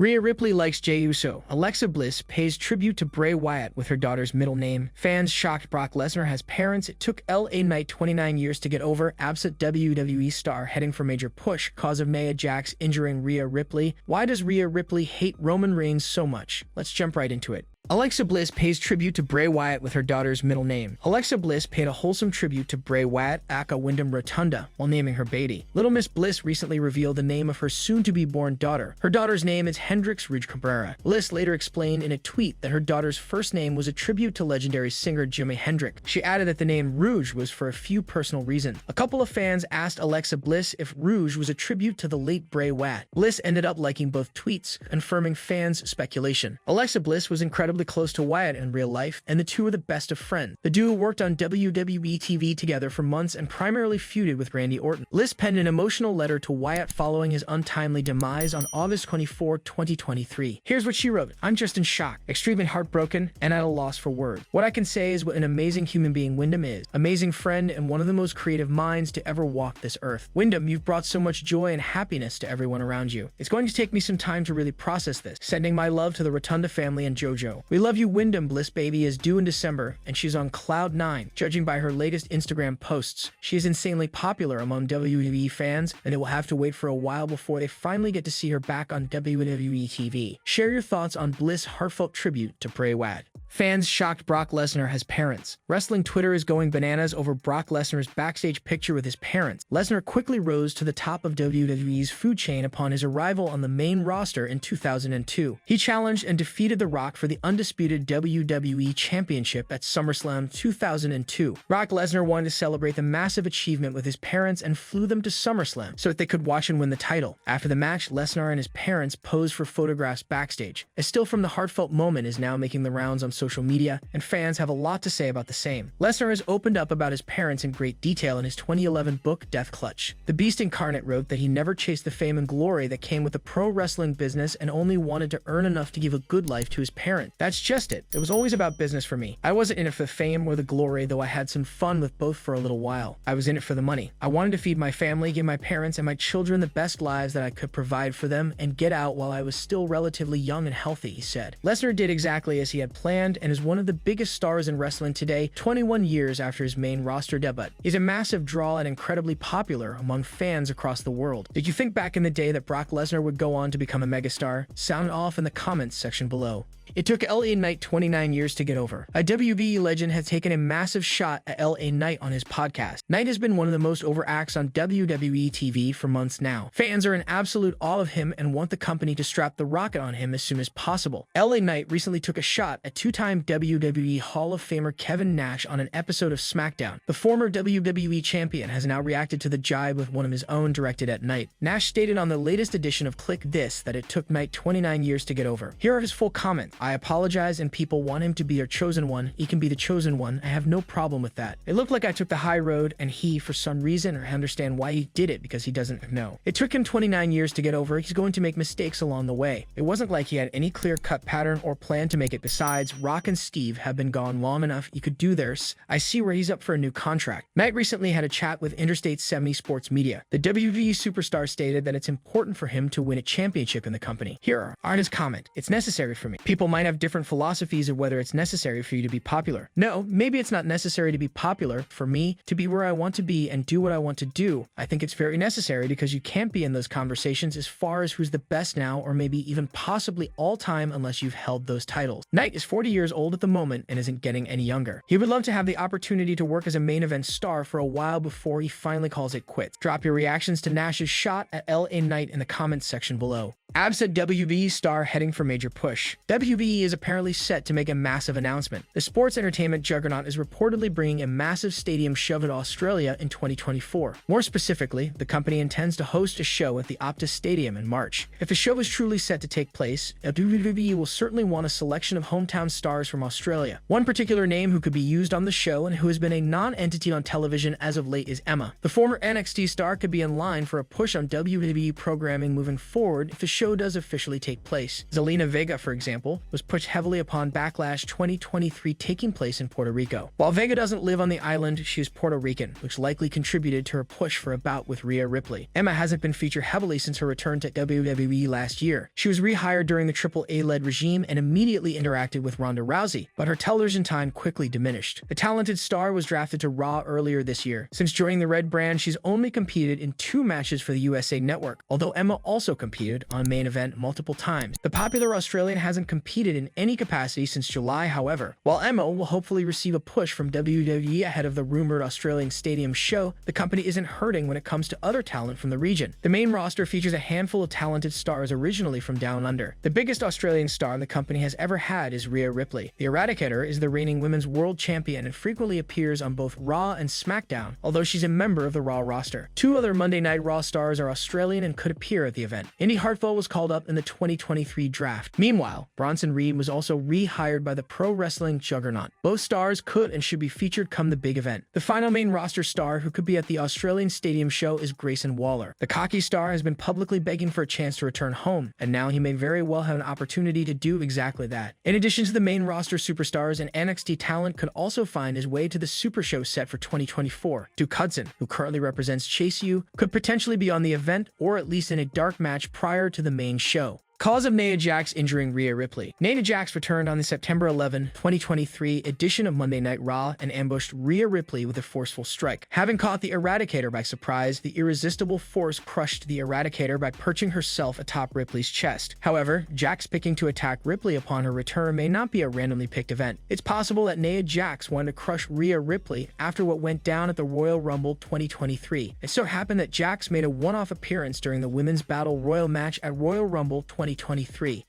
Rhea Ripley likes Jey Uso. Alexa Bliss pays tribute to Bray Wyatt with her daughter's middle name. Fans shocked Brock Lesnar has parents. It took LA Knight 29 years to get over. Absent WWE star heading for major push. Cause of Naya Jax injuring Ria Ripley. Why does Rhea Ripley hate Roman Reigns so much? Let's jump right into it. Alexa Bliss pays tribute to Bray Wyatt with her daughter's middle name. Alexa Bliss paid a wholesome tribute to Bray Wyatt, aka Wyndham Rotunda, while naming her baby. Little Miss Bliss recently revealed the name of her soon-to-be-born daughter. Her daughter's name is Hendrix Ridge Cabrera. Bliss later explained in a tweet that her daughter's first name was a tribute to legendary singer Jimi Hendrix. She added that the name Rouge was for a few personal reasons. A couple of fans asked Alexa Bliss if Rouge was a tribute to the late Bray Wyatt. Bliss ended up liking both tweets, confirming fans' speculation. Alexa Bliss was incredibly close to Wyatt in real life, and the two are the best of friends. The duo worked on WWE TV together for months and primarily feuded with Randy Orton. Bliss penned an emotional letter to Wyatt following his untimely demise on August 24, 2023. Here's what she wrote. "I'm just in shock, extremely heartbroken, and at a loss for words. What I can say is what an amazing human being Wyndham is. Amazing friend and one of the most creative minds to ever walk this earth. Wyndham, you've brought so much joy and happiness to everyone around you. It's going to take me some time to really process this. Sending my love to the Rotunda family and JoJo. We love you, Wyndham. Bliss baby is due in December, and she's on cloud 9. Judging by her latest Instagram posts, she is insanely popular among WWE fans, and it will have to wait for a while before they finally get to see her back on WWE TV. Share your thoughts on Bliss' heartfelt tribute to Bray Wyatt." Fans shocked Brock Lesnar has parents. Wrestling Twitter is going bananas over Brock Lesnar's backstage picture with his parents. Lesnar quickly rose to the top of WWE's food chain upon his arrival on the main roster in 2002. He challenged and defeated The Rock for the undisputed WWE Championship at SummerSlam 2002. Brock Lesnar wanted to celebrate the massive achievement with his parents and flew them to SummerSlam so that they could watch and win the title. After the match, Lesnar and his parents posed for photographs backstage. A still from the heartfelt moment is now making the rounds on social media, and fans have a lot to say about the same. Lesnar has opened up about his parents in great detail in his 2011 book, Death Clutch. The Beast Incarnate wrote that he never chased the fame and glory that came with the pro wrestling business and only wanted to earn enough to give a good life to his parents. That's just it. It was always about business for me. I wasn't in it for the fame or the glory, though I had some fun with both for a little while. I was in it for the money. I wanted to feed my family, give my parents and my children the best lives that I could provide for them, and get out while I was still relatively young and healthy, he said. Lesnar did exactly as he had planned and is one of the biggest stars in wrestling today, 21 years after his main roster debut. He's a massive draw and incredibly popular among fans across the world. Did you think back in the day that Brock Lesnar would go on to become a megastar? Sound off in the comments section below. It took LA Knight 29 years to get over. A WWE legend has taken a massive shot at LA Knight on his podcast. Knight has been one of the most over acts on WWE TV for months now. Fans are in absolute awe of him and want the company to strap the rocket on him as soon as possible. LA Knight recently took a shot at two-time WWE Hall of Famer Kevin Nash on an episode of SmackDown. The former WWE champion has now reacted to the jibe with one of his own directed at Knight. Nash stated on the latest edition of Click This that it took Knight 29 years to get over. Here are his full comments. "I apologize, and people want him to be your chosen one. He can be the chosen one. I have no problem with that. It looked like I took the high road, and he, for some reason, or I understand why he did it because he doesn't know. It took him 29 years to get over. He's going to make mistakes along the way. It wasn't like he had any clear-cut pattern or plan to make it. Besides, Rock and Steve have been gone long enough. You could do theirs. I see where he's up for a new contract." Knight recently had a chat with Interstate 70 Sports Media. The WWE superstar stated that it's important for him to win a championship in the company. Here are his comments. "It's necessary for me. People might have different philosophies of whether it's necessary for you to be popular. No, maybe it's not necessary to be popular. For me, to be where I want to be and do what I want to do, I think it's very necessary because you can't be in those conversations as far as who's the best now or maybe even possibly all time unless you've held those titles." Knight is 40 years old at the moment and isn't getting any younger. He would love to have the opportunity to work as a main event star for a while before he finally calls it quits. Drop your reactions to Nash's shot at LA Knight in the comments section below. Absent WWE star heading for major push. WWE is apparently set to make a massive announcement. The sports entertainment juggernaut is reportedly bringing a massive stadium show to Australia in 2024. More specifically, the company intends to host a show at the Optus Stadium in March. If the show is truly set to take place, WWE will certainly want a selection of hometown stars from Australia. One particular name who could be used on the show and who has been a non-entity on television as of late is Emma. The former NXT star could be in line for a push on WWE programming moving forward if the show show does officially take place. Zelina Vega, for example, was pushed heavily upon Backlash 2023 taking place in Puerto Rico. While Vega doesn't live on the island, she is Puerto Rican, which likely contributed to her push for a bout with Rhea Ripley. Emma hasn't been featured heavily since her return to WWE last year. She was rehired during the Triple A-led regime and immediately interacted with Ronda Rousey, but her television time quickly diminished. The talented star was drafted to Raw earlier this year. Since joining the Red brand, she's only competed in 2 matches for the USA Network, although Emma also competed on main event multiple times. The popular Australian hasn't competed in any capacity since July, however. While Emma will hopefully receive a push from WWE ahead of the rumored Australian Stadium show, the company isn't hurting when it comes to other talent from the region. The main roster features a handful of talented stars originally from Down Under. The biggest Australian star the company has ever had is Rhea Ripley. The Eradicator is the reigning women's world champion and frequently appears on both Raw and SmackDown, although she's a member of the Raw roster. 2 other Monday Night Raw stars are Australian and could appear at the event. Indy Hartwell was called up in the 2023 draft. Meanwhile, Bronson Reed was also rehired by the pro wrestling juggernaut. Both stars could and should be featured come the big event. The final main roster star who could be at the Australian Stadium show is Grayson Waller. The cocky star has been publicly begging for a chance to return home, and now he may very well have an opportunity to do exactly that. In addition to the main roster superstars, an NXT talent could also find his way to the Super Show set for 2024. Duke Hudson, who currently represents Chase U, could potentially be on the event or at least in a dark match prior to the main show. Cause of Naya Jax injuring Rhea Ripley. Naya Jax returned on the September 11, 2023 edition of Monday Night Raw and ambushed Rhea Ripley with a forceful strike. Having caught the Eradicator by surprise, the irresistible force crushed the Eradicator by perching herself atop Ripley's chest. However, Jax picking to attack Ripley upon her return may not be a randomly picked event. It's possible that Naya Jax wanted to crush Rhea Ripley after what went down at the Royal Rumble 2023. It so happened that Jax made a one-off appearance during the Women's Battle Royal match at Royal Rumble 2023.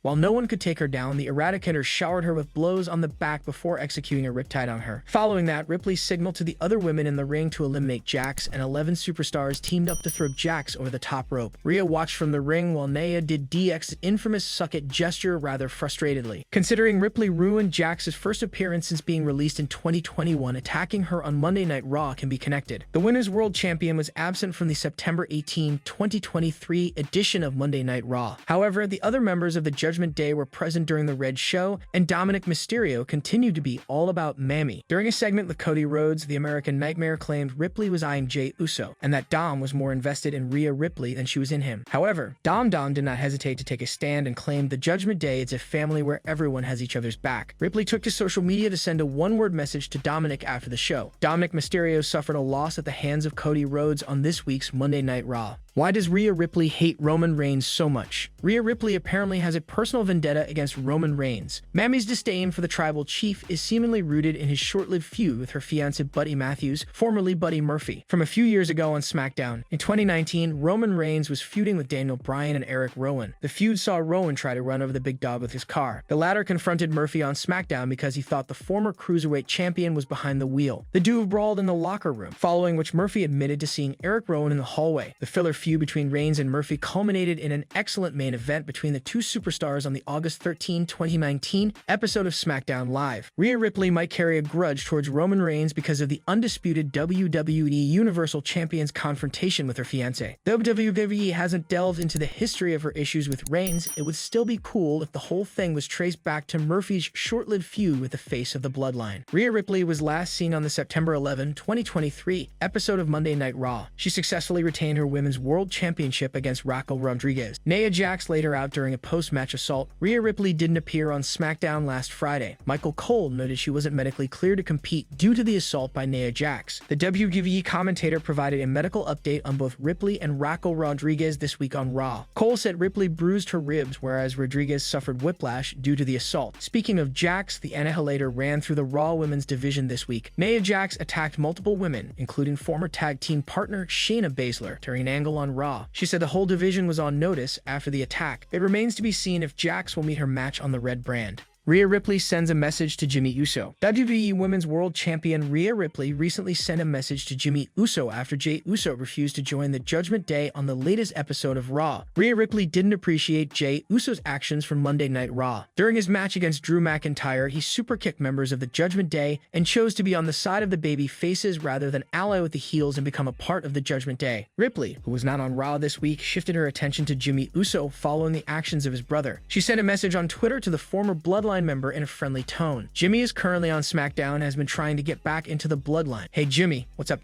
While no one could take her down, the Eradicator showered her with blows on the back before executing a riptide on her. Following that, Ripley signaled to the other women in the ring to eliminate Jax, and 11 superstars teamed up to throw Jax over the top rope. Rhea watched from the ring while Naya did DX's infamous suck it gesture rather frustratedly. Considering Ripley ruined Jax's first appearance since being released in 2021, attacking her on Monday Night Raw can be connected. The Women's World Champion was absent from the September 18, 2023 edition of Monday Night Raw. However, the other members of the Judgment Day were present during the Red Show, and Dominic Mysterio continued to be all about Mammy. During a segment with Cody Rhodes, the American Nightmare claimed Ripley was eyeing Jey Uso, and that Dom was more invested in Rhea Ripley than she was in him. However, Dom did not hesitate to take a stand and claimed the Judgment Day is a family where everyone has each other's back. Ripley took to social media to send a one-word message to Dominic after the show. Dominic Mysterio suffered a loss at the hands of Cody Rhodes on this week's Monday Night Raw. Why does Rhea Ripley hate Roman Reigns so much? Rhea Ripley apparently has a personal vendetta against Roman Reigns. Mammy's disdain for the tribal chief is seemingly rooted in his short-lived feud with her fiancé Buddy Matthews, formerly Buddy Murphy, from a few years ago on SmackDown. In 2019, Roman Reigns was feuding with Daniel Bryan and Eric Rowan. The feud saw Rowan try to run over the big dog with his car. The latter confronted Murphy on SmackDown because he thought the former cruiserweight champion was behind the wheel. The duo brawled in the locker room, following which Murphy admitted to seeing Eric Rowan in the hallway. The filler feud between Reigns and Murphy culminated in an excellent main event between the two superstars on the August 13, 2019 episode of SmackDown Live. Rhea Ripley might carry a grudge towards Roman Reigns because of the undisputed WWE Universal Champion's confrontation with her fiancé. Though WWE hasn't delved into the history of her issues with Reigns, it would still be cool if the whole thing was traced back to Murphy's short-lived feud with the face of the bloodline. Rhea Ripley was last seen on the September 11, 2023 episode of Monday Night Raw. She successfully retained her Women's World Championship against Raquel Rodriguez. Naya Jax laid her out during a post-match assault. Rhea Ripley didn't appear on SmackDown last Friday. Michael Cole noted she wasn't medically cleared to compete due to the assault by Naya Jax. The WWE commentator provided a medical update on both Ripley and Raquel Rodriguez this week on Raw. Cole said Ripley bruised her ribs, whereas Rodriguez suffered whiplash due to the assault. Speaking of Jax, the Annihilator ran through the Raw Women's division this week. Naya Jax attacked multiple women, including former tag team partner Shayna Baszler, during an angle on Raw. She said the whole division was on notice after the attack. It remains to be seen if Jax will meet her match on the Red brand. Rhea Ripley sends a message to Jimmy Uso. WWE Women's World Champion Rhea Ripley recently sent a message to Jimmy Uso after Jey Uso refused to join the Judgment Day on the latest episode of Raw. Rhea Ripley didn't appreciate Jey Uso's actions from Monday Night Raw. During his match against Drew McIntyre, he superkicked members of the Judgment Day and chose to be on the side of the baby faces rather than ally with the heels and become a part of the Judgment Day. Ripley, who was not on Raw this week, shifted her attention to Jimmy Uso following the actions of his brother. She sent a message on Twitter to the former Bloodline member in a friendly tone. Jimmy is currently on SmackDown and has been trying to get back into the Bloodline. Hey Jimmy, what's up,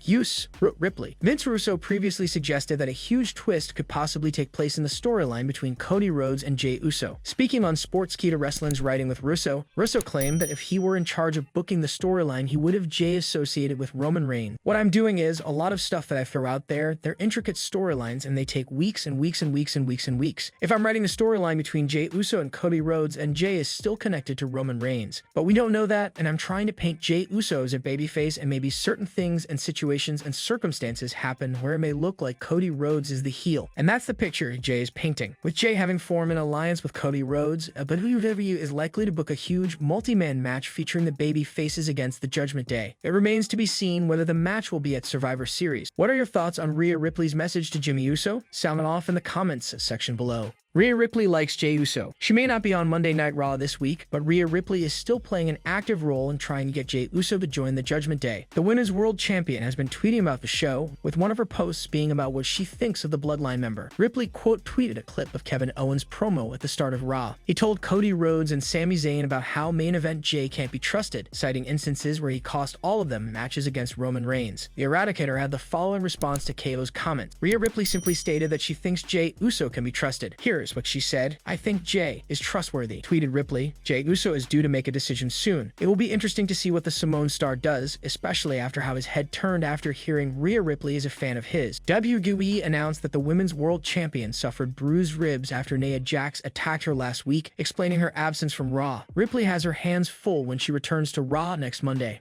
Ripley? Vince Russo previously suggested that a huge twist could possibly take place in the storyline between Cody Rhodes and Jey Uso. Speaking on Sportskeeda Wrestling's Writing with Russo, Russo claimed that if he were in charge of booking the storyline, he would have Jey associated with Roman Reigns. What I'm doing is, a lot of stuff that I throw out there, they're intricate storylines and they take weeks and weeks and weeks and weeks and weeks. If I'm writing the storyline between Jey Uso and Cody Rhodes and Jey is still connected to Roman Reigns. But we don't know that, and I'm trying to paint Jey Uso as a babyface, and maybe certain things and situations and circumstances happen where it may look like Cody Rhodes is the heel. And that's the picture Jey is painting. With Jey having formed an alliance with Cody Rhodes, WWE is likely to book a huge multi-man match featuring the baby faces against the Judgment Day. It remains to be seen whether the match will be at Survivor Series. What are your thoughts on Rhea Ripley's message to Jimmy Uso? Sound it off in the comments section below. Rhea Ripley likes Jey Uso. She may not be on Monday Night Raw this week, but Rhea Ripley is still playing an active role in trying to get Jey Uso to join the Judgment Day. The Women's World Champion has been tweeting about the show, with one of her posts being about what she thinks of the Bloodline member. Ripley quote-tweeted a clip of Kevin Owens' promo at the start of Raw. He told Cody Rhodes and Sami Zayn about how main event Jey can't be trusted, citing instances where he cost all of them matches against Roman Reigns. The Eradicator had the following response to KO's comment. Rhea Ripley simply stated that she thinks Jey Uso can be trusted. Here's what she said. I think Jey is trustworthy. Tweeted Ripley, Jey Uso is due to make a decision soon. It will be interesting to see what the Samoan star does, especially after how his head turned after hearing Rhea Ripley is a fan of his. WWE announced that the Women's World Champion suffered bruised ribs after Naya Jax attacked her last week, explaining her absence from Raw. Ripley has her hands full when she returns to Raw next Monday.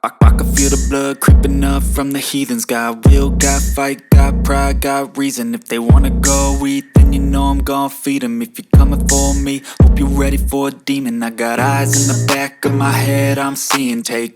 I can feel the blood creeping up from the heathens. Got will, got fight, got pride, got reason. If they wanna go eat, then you know I'm gon' feed them. If you're coming for me, hope you're ready for a demon. I got eyes in the back of my head, I'm seeing. Take